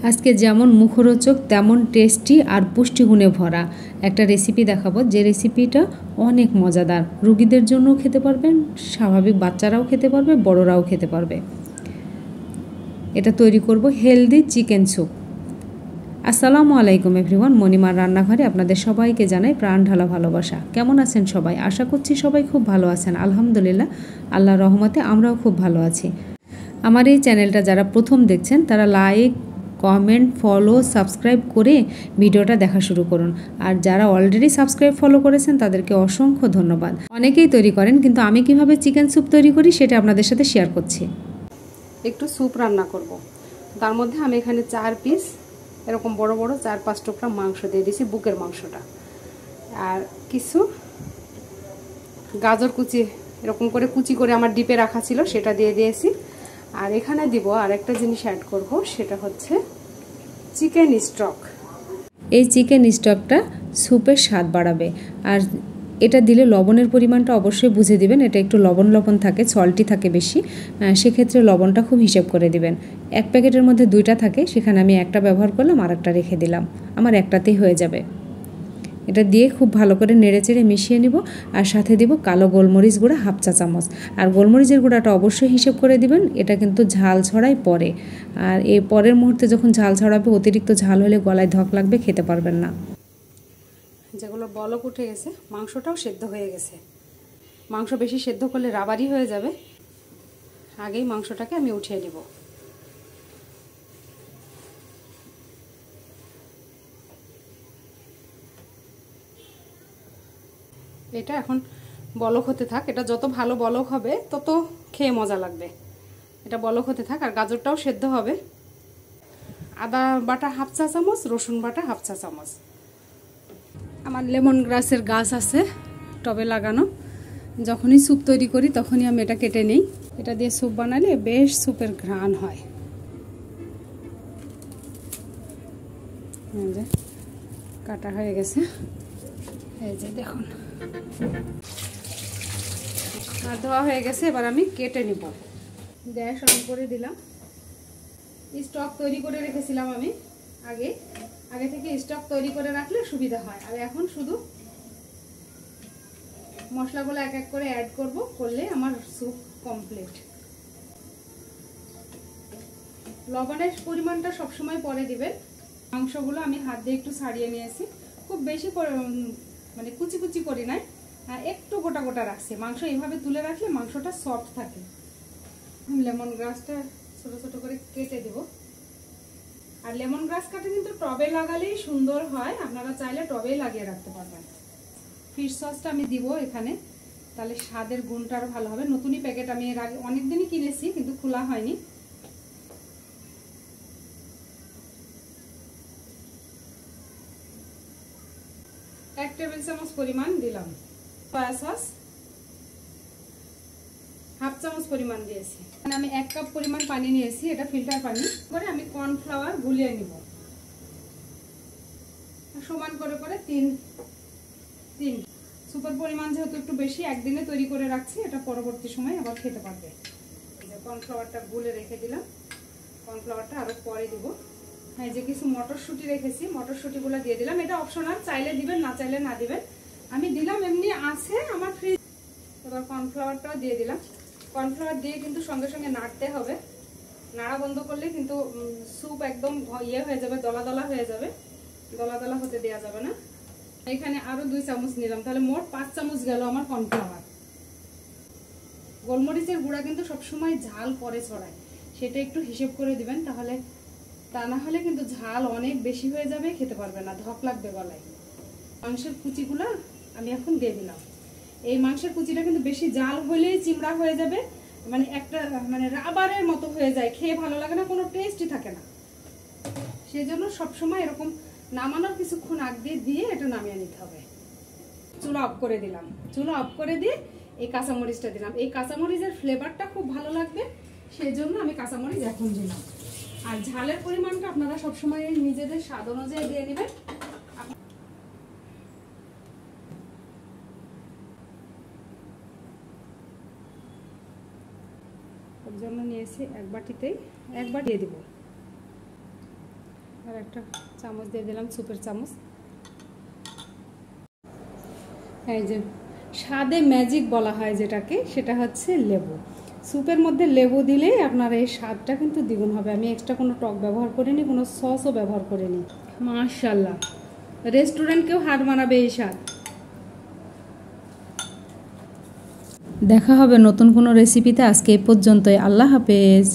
আজকে যেমন মুখরোচক তেমন টেস্টি আর পুষ্টিগুণে ভরা একটা রেসিপি দেখাবো, যে রেসিপিটা অনেক মজাদার। রোগীদের জন্যও খেতে পারবেন, স্বাভাবিক বাচ্চারাও খেতে পারবে, বড়রাও খেতে পারবে। এটা তৈরি করব হেলদি চিকেন স্যুপ। আসসালামু আলাইকুম এভরিওয়ান, মণিমার রান্নাঘরে আপনাদের সবাইকে জানাই প্রাণ ঢালা ভালোবাসা। কেমন আছেন সবাই? আশা করছি সবাই খুব ভালো আছেন। আলহামদুলিল্লাহ, আল্লাহর রহমতে আমরাও খুব ভালো আছি। আমার এই চ্যানেলটা যারা প্রথম দেখছেন তারা লাইক, কমেন্ট, ফলো, সাবস্ক্রাইব করে ভিডিওটা দেখা শুরু করুন। আর যারা অলরেডি সাবস্ক্রাইব, ফলো করেছেন তাদেরকে অসংখ্য ধন্যবাদ। অনেকেই তৈরি করেন, কিন্তু আমি কিভাবে চিকেন স্যুপ তৈরি করি সেটা আপনাদের সাথে শেয়ার করছি। একটু স্যুপ রান্না করব, তার মধ্যে আমি এখানে 4 পিস এরকম বড় বড় 4-5 টুকরা মাংস দিয়ে দিয়েছি, বুকের মাংসটা। আর কিছু গাজর কুচি এরকম করে কুচি করে আমার ডিপে রাখা ছিল, সেটা দিয়ে দিয়েছি। আর এখানে দিব আরেকটা জিনিস অ্যাড করব, সেটা হচ্ছে চিকেন স্টক। এই চিকেন স্টকটা স্যুপের স্বাদ বাড়াবে। আর এটা দিলে লবণের পরিমাণটা অবশ্যই বুঝে দিবেন। এটা একটু লবণ লবণ থাকে, সল্টি থাকে বেশি, সেক্ষেত্রে লবণটা খুব হিসেব করে দিবেন। এক প্যাকেটের মধ্যে 2টা থাকে, সেখানে আমি একটা ব্যবহার করলাম, আর একটা রেখে দিলাম, আমার একটাতেই হয়ে যাবে। এটা দিয়ে খুব ভালো করে নেড়েচেড়ে মিশিয়ে নিব। আর সাথে দিব কালো গোলমরিচ গুঁড়া 1/2 চা চামচ। আর গোলমরিচের গুঁড়াটা অবশ্যই হিসেব করে দিবেন, এটা কিন্তু ঝাল ছড়াই পরে। আর এই পরের মুহূর্তে যখন ঝাল ছড়াবে, অতিরিক্ত ঝাল হলে গলায় ধক লাগবে, খেতে পারবেন না। যেগুলো বলক উঠে গেছে, মাংসটাও সেদ্ধ হয়ে গেছে। মাংস বেশি সেদ্ধ করলে রাবারি হয়ে যাবে, আগেই মাংসটাকে আমি উঠিয়ে নিব। এটা এখন বলক হতে থাক। এটা যত ভালো বলক হবে তত খেয়ে মজা লাগবে। এটা বলক হতে থাক। আর গাজরটাও সেদ্ধ হবে। আদা বাটা 1/2 চা চামচ, রসুন বাটা 1/2 চা চামচ। আমার লেমন গ্রাসের গাছ আছে টবে লাগানো। যখনই স্যুপ তৈরি করি তখনই আমি এটা কেটে নিই। এটা দিয়ে স্যুপ বানালে বেশ স্যুপের ঘ্রাণ হয়। এই যে কাটা হয়ে গেছে, এই যে দেখুন, আর ধোয়া হয়ে গেছে। এবার আমি কেটে নিব। গ্যাস অন করে দিলাম। স্টক তৈরি করে রেখেছিলাম আমি আগে থেকে। স্টক তৈরি করে রাখলে সুবিধা হয়। আর এখন শুধু মশলাগুলো এক এক করে অ্যাড করলে আমার স্যুপ কমপ্লিট। লবণের পরিমাণটা সবসময় পরে দিবেন। মাংসগুলো আমি হাত দিয়ে একটু ছাড়িয়ে নিয়েছি, খুব বেশি মানে কুচি কুচি করি নাই, একটু গোটা গোটা রাখছি। মাংস এইভাবে তুলে রাখলে মাংসটা সফট থাকে। লেমন গ্রাসটা ছোট ছোট করে কেটে দেব। আর লেমন গ্রাস কাটে কিন্তু টবে লাগালেই সুন্দর হয়, আপনারা চাইলে টবেই লাগিয়ে রাখতে পারবেন। ফিশ সসটা আমি দিব এখানে, তাহলে স্বাদের গুণটা আরো ভালো হবে। নতুনই প্যাকেট, আমি এর আগে অনেকদিনই কিনেছি কিন্তু খোলা হয়নি। এক টেবিল চামচ পরিমাণ দিলাম। সয়া সস 1/2 চামচ পরিমাণ দিয়েছি। আমি 1 কাপ পরিমাণ পানি নিয়েছি, এটা ফিল্টার পানি। করে আমি কর্নফ্লাওয়ার গুলিয়ে নিব সমান করে করে 3 সুপার পরিমাণ যেহেতু একটু বেশি, একদিনে তৈরি করে রাখছি, এটা পরবর্তী সময় আবার খেতে পারবে। কর্নফ্লাওয়ারটা গুলে রেখে দিলাম। কর্নফ্লাওয়ারটা আরো পরে দিব। হ্যাঁ, যে কিছু মটরশুঁটি রেখেছি, মটরশুঁটিগুলো দিয়ে দিলাম। এটা অপশনাল, চাইলে দিবেন, না চাইলে না দিবেন। আমি দিলাম, এমনি আছে আমার ফ্রিজ। এবার কর্নফ্লাওয়ারটাও দিয়ে দিলাম। কর্নফ্লাওয়ার দিয়ে কিন্তু সঙ্গে সঙ্গে নাড়তে হবে। নাড়া বন্ধ করলে কিন্তু স্যুপ একদম ইয়ে হয়ে যাবে, দলা দলা হয়ে যাবে। দলা দলা হতে দেওয়া যাবে না। এখানে আরো 2 চামচ নিলাম, তাহলে মোট 5 চামচ গেল আমার কর্নফ্লাওয়ার। গোলমরিচের গুঁড়া কিন্তু সবসময় ঝাল পরে ছড়ায়, সেটা একটু হিসেব করে দিবেন, তাহলে তা না হলে কিন্তু ঝাল অনেক বেশি হয়ে যাবে, খেতে পারবে না, ধক লাগবে গলায়। মাংসের কুচিগুলো আমি এখন দিয়ে দিলাম। এই মাংসের কুচিটা কিন্তু বেশি জাল হলেই চিমড়া হয়ে যাবে, মানে একটা মানে রাবারের মতো হয়ে যায়, খেয়ে ভালো লাগে না, কোনো টেস্টই থাকে না। সেই জন্য সবসময় এরকম নামানোর কিছুক্ষণ আগে দিয়ে এটা নামিয়ে নিতে হবে। চুলা অফ করে দিলাম। চুলা অফ করে দিয়ে এই কাঁচামরিচটা দিলাম। এই কাঁচামরিচের ফ্লেভারটা খুব ভালো লাগবে, সেই জন্য আমি কাঁচামরিচ এখন দিলাম। আর ঝালের পরিমাণটা আপনারা সবসময় নিজেদের স্বাদ অনুযায়ী দিয়ে নেবেন। ওর জন্য নিয়েছি 1 বাটিতেই 1 বাটি দিয়ে দিব। আর একটা চামচ দিয়ে দিলাম, সুপের চামচ। এই যে স্বাদে ম্যাজিক বলা হয় যেটাকে, সেটা হচ্ছে লেবু। স্যুপের মধ্যে লেবু দিলেই আপনার এই স্বাদটা কিন্তু দ্বিগুণ হবে। আমি এক্সট্রা কোনো টক ব্যবহার করিনি, কোনো সসও ব্যবহার করিনি। মাশাআল্লাহ, রেস্টুরেন্টকেও হার মানাবে এই স্বাদ। দেখা হবে নতুন কোনো রেসিপিতে। আজকে এই পর্যন্তই। আল্লাহ হাফেজ।